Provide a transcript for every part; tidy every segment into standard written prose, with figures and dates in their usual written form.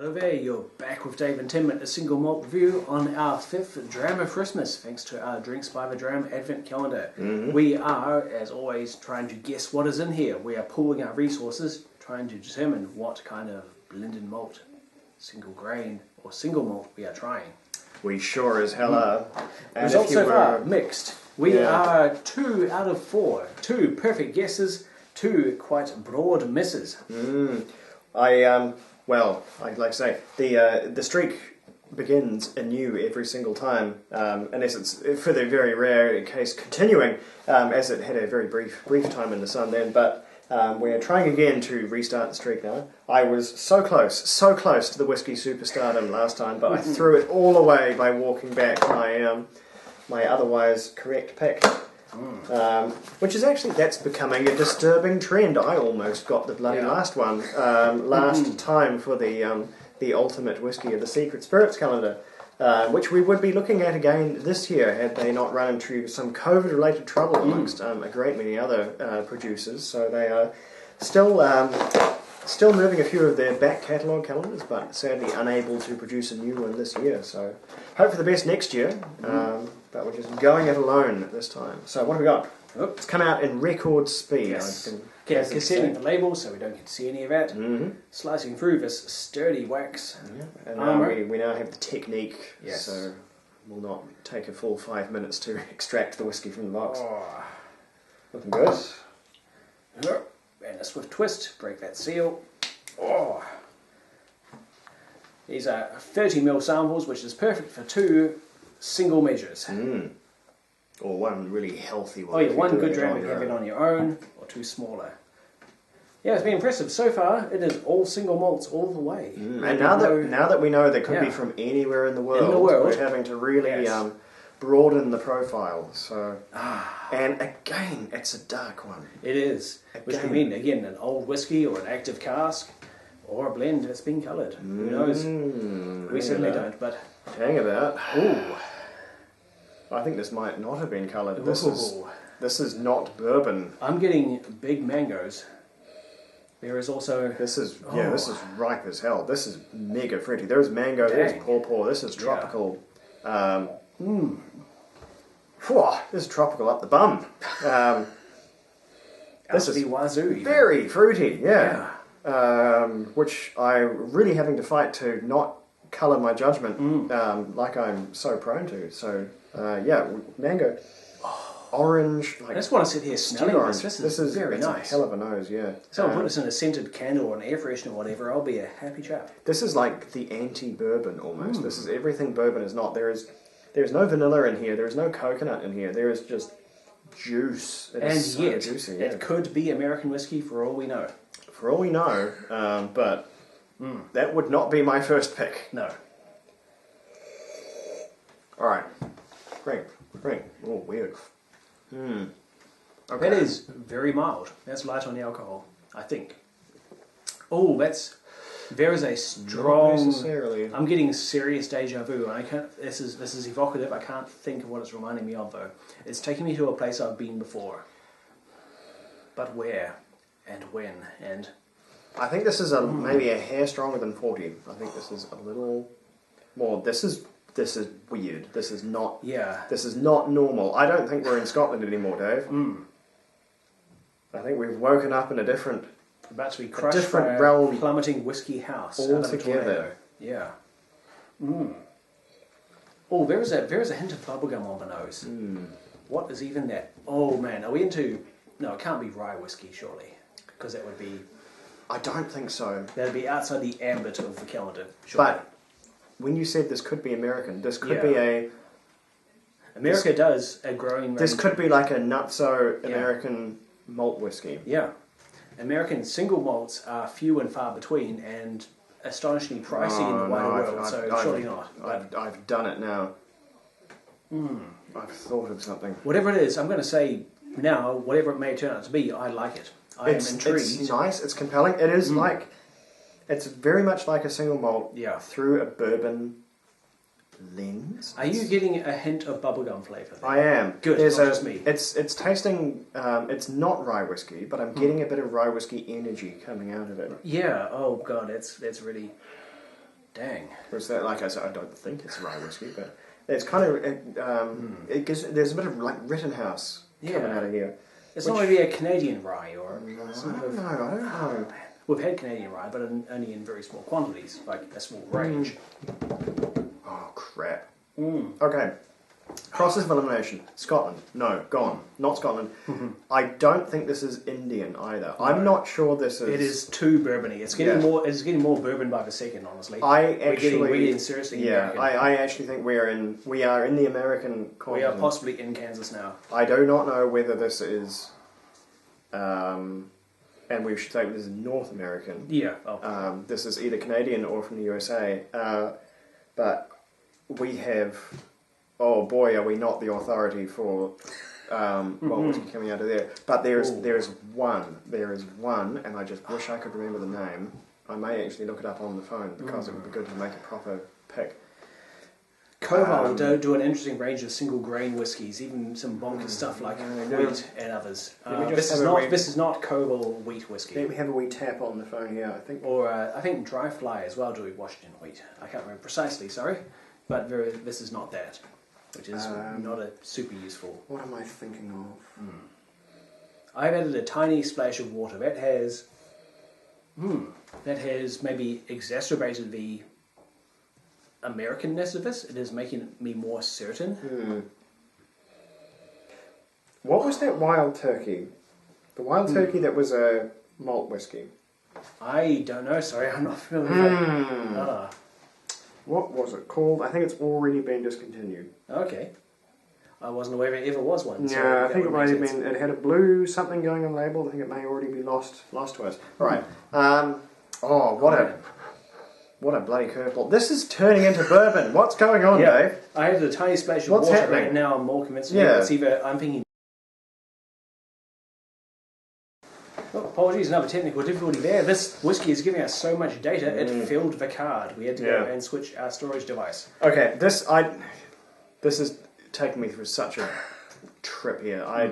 Hello there, you're back with Dave and Tim at a single malt review on our 5th Dram of Christmas, thanks to our Drinks by the Dram Advent Calendar. We are, as always, trying to guess what is in here. We are pooling our resources, trying to determine what kind of blended malt, single grain or single malt we are trying. We sure as hell are. And Results so far, mixed. We are 2 out of 4. 2 perfect guesses, 2 quite broad misses. Well, I'd like to say, the streak begins anew every single time, unless it's, for the very rare case, continuing, as it had a very brief time in the sun then, but we're trying again to restart the streak now. I was so close to the whisky superstardom last time, but I threw it all away by walking back my otherwise correct pick. Which is actually, that's becoming a disturbing trend. I almost got the bloody last one last time for the ultimate whisky of the Secret Spirits calendar, which we would be looking at again this year had they not run into some COVID-related trouble amongst a great many other producers. So they are still moving a few of their back catalogue calendars, but sadly unable to produce a new one this year. So hope for the best next year. But we're just going it alone this time. So what have we got? It's come out in record speed. Yes. Cassetting the label so we don't get to see any of that. Slicing through this sturdy wax. And now we now have the technique, Yes. so we'll not take a full 5 minutes to extract the whiskey from the box. Looking good. And a swift twist, break that seal. These are 30ml samples, which is perfect for 2 single measures. Or one really healthy one. Oh yeah, one good dram if you have it on your own, or 2 smaller. Yeah, it's been impressive. So far, it is all single malts all the way. And now that we know they could be from anywhere in the world, we're having to really broaden the profile. So, and again, it's a dark one. It is, which could mean again an old whiskey or an active cask, or a blend that's been coloured. Who knows? We certainly don't. But hang about. I think this might not have been coloured. This is not bourbon. I'm getting big mangoes. There is also this is ripe as hell. This is mega fruity. There's mango. There's pawpaw. This is tropical. This is tropical up the bum. This is wazoo. Very fruity. Which I'm really having to fight to not colour my judgment like I'm so prone to. So mango, orange. I just want to sit here smelling this. This is very nice. A hell of a nose, Someone put this in a scented candle or an air freshener or whatever, I'll be a happy chap. This is like the anti-bourbon almost. This is everything bourbon is not. There's no vanilla in here. There's no coconut in here. There is just juice. And yet, juicy, it could be American whiskey for all we know. For all we know, but that would not be my first pick. No. All right. Great. Oh, weird. Okay. That is very mild. That's light on the alcohol, I think. Oh, there is a strong. Not necessarily. I'm getting serious deja vu. And I can't. This is evocative. I can't think of what it's reminding me of though. It's taking me to a place I've been before. But where, and when, and. I think this is maybe a hair stronger than 40. I think this is a little more. This is weird. This is not. Yeah. This is not normal. I don't think we're in Scotland anymore, Dave. I think we've woken up in a different. About to be crushed by a realm, plummeting whiskey house altogether. Yeah. Oh, there is a hint of bubblegum on the nose. What is even that? Oh man, are we into? No, it can't be rye whiskey, surely, because that would be. I don't think so. That'd be outside the ambit of the calendar. Surely. But when you said this could be American, this could be a. America does a growing. This could be like a nutso American malt whiskey. Yeah. American single malts are few and far between and astonishingly pricey in the wider world, so surely not. I've done it now. I've thought of something. Whatever it is, I'm going to say now, whatever it may turn out to be, I like it. I am intrigued. It's nice, it's compelling. It is it's very much like a single malt through a bourbon lens. Are you getting a hint of bubblegum flavour? I am. Good, There's not just me. It's tasting, it's not rye whiskey, but I'm getting a bit of rye whiskey energy coming out of it. Yeah, oh god, that's really... Dang. Whereas that, like I said, I don't think it's rye whiskey, but it's kind of it gives. There's a bit of like Rittenhouse coming out of here. It's not maybe a Canadian rye or I don't know. We've had Canadian rye, but only in very small quantities, like a small range. Oh crap. Okay. Process of elimination. Scotland. No, gone. Not Scotland. I don't think this is Indian either. No. I'm not sure this is. It is too bourbony. It's getting more. It's getting more bourbon by the second. Honestly, we're getting seriously. Yeah, I actually think we are in the American continent. We are possibly in Kansas now. I do not know whether this is, and we should say this is North American. Yeah. Okay. This is either Canadian or from the USA, but we have. Oh boy, are we not the authority for what was coming out of there? But there is one, and I just wish I could remember the name. I may actually look it up on the phone because it would be good to make a proper pick. Koval do an interesting range of single grain whiskies, even some bonkers stuff like wheat and others. This is not Koval wheat whiskey. Let me have a wee tap on the phone here. I think Dry Fly as well do Washington wheat. I can't remember precisely. Sorry, but this is not that. Which is not a super useful. What am I thinking of? I've added a tiny splash of water. That has maybe exacerbated the Americanness of this. It is making me more certain. What was that wild turkey? The wild turkey that was a malt whiskey. I don't know. Sorry, I'm not familiar. What was it called? I think it's already been discontinued. Okay. I wasn't aware it ever was one. Yeah, I think it might have been. It had a blue something going on the label. I think it may already be lost to us. All right. What a bloody curveball! This is turning into bourbon. What's going on, Dave? I had a tiny splash of What's water. happening? Right now, I'm more convinced. Yeah. It's either I'm thinking. Oh, apologies, another technical difficulty there. This whiskey is giving us so much data, it filled the card. We had to go and switch our storage device. Okay, this is taking me through such a trip here. I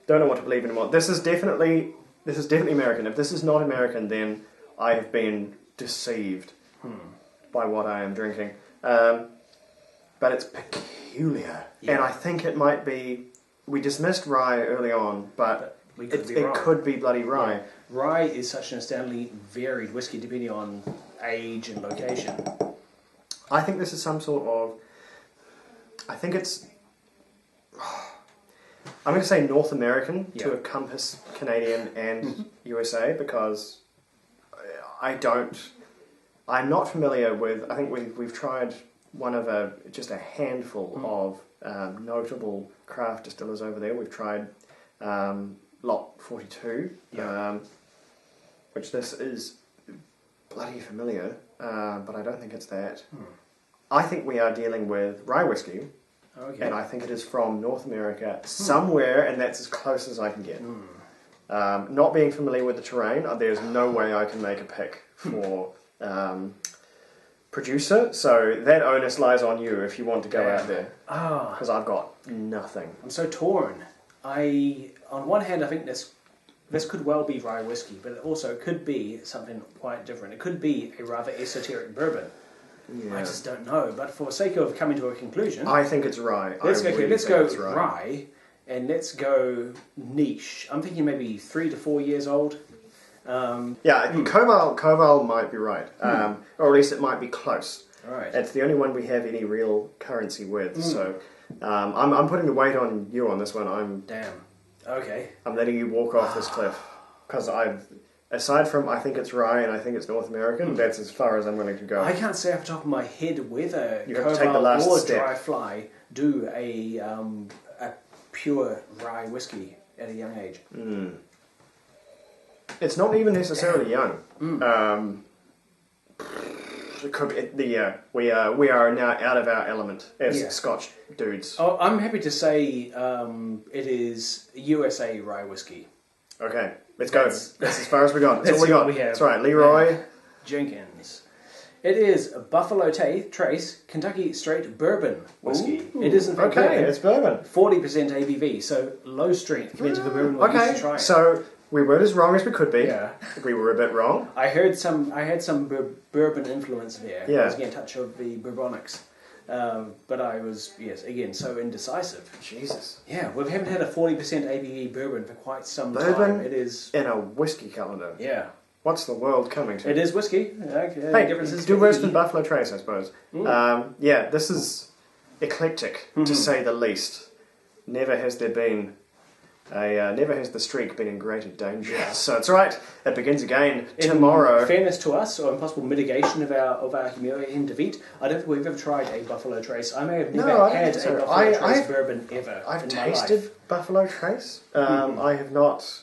don't know what to believe anymore. This is definitely American. If this is not American, then I have been deceived by what I am drinking. But it's peculiar, and I think it might be. We dismissed rye early on, but. It could be bloody rye. Yeah. Rye is such an astoundingly varied whiskey depending on age and location. I think this is some sort of... I think it's... I'm going to say North American to encompass Canadian and USA because I'm not familiar with... I think we've tried one of just a handful of notable craft distillers over there. We've tried... Lot 42, which this is bloody familiar, but I don't think it's that. I think we are dealing with rye whiskey, and I think it is from North America somewhere, and that's as close as I can get. Not being familiar with the terrain, there's no way I can make a pick for producer, so that onus lies on you if you want to go out there, because I've got nothing. I'm so torn. On one hand, I think this could well be rye whiskey, but it also could be something quite different. It could be a rather esoteric bourbon. Yeah. I just don't know. But for the sake of coming to a conclusion, I think it's rye. Let's go rye, and let's go niche. I'm thinking maybe 3 to 4 years old. Koval might be right, or at least it might be close. Right. It's the only one we have any real currency with, so I'm putting the weight on you on this one. Damn. Okay. I'm letting you walk off this cliff because aside from I think it's rye and I think it's North American, that's as far as I'm willing to go. I can't say off the top of my head whether you have to take the last or step. Dry Fly do a pure rye whiskey at a young age. It's not even necessarily young. It could be, we are now out of our element as Scotch dudes. Oh, I'm happy to say it is USA rye whiskey. Okay, let's go. That's as far as we got. That's all we got. Have. That's right, Leroy Jenkins. It is a Buffalo Trace Kentucky Straight Bourbon whiskey. Ooh, it is in fact bourbon. It's bourbon. 40% ABV, so low strength compared to the bourbon we're used to trying. So We weren't as wrong as we could be. Yeah. We were a bit wrong. I had some bourbon influence there. Yeah. I was getting a touch of the bourbonics. But I was, yes, again, so indecisive. Jesus. Yeah, we haven't had a 40% ABV bourbon for quite some Bourbon time. It is... in a whiskey calendar. Yeah. What's the world coming to? It is whiskey. Hey, differences do for worse E. than Buffalo Trace, I suppose. Yeah, this is eclectic, to say the least. Never has there been never has the streak been in greater danger. Yeah. So it's right. It begins again tomorrow. In fairness to us, or in possible mitigation of our humiliating defeat, I don't think we've ever tried a Buffalo Trace. I may have never had a Buffalo Trace bourbon ever. I've in tasted my life. Buffalo Trace. I have not.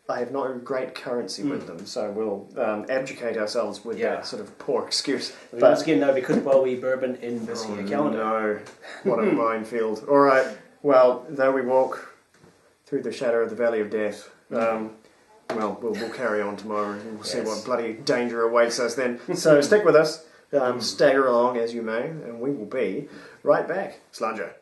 I have not great currency with them, so we'll abdicate ourselves with that sort of poor excuse. But once again, no, we couldn't well be bourbon in this here calendar. No, what a minefield. All right, well, though we walk through the shadow of the valley of death, well, we'll carry on tomorrow and we'll see what bloody danger awaits us then. So stick with us, stagger along as you may, and we will be right back. Sludger.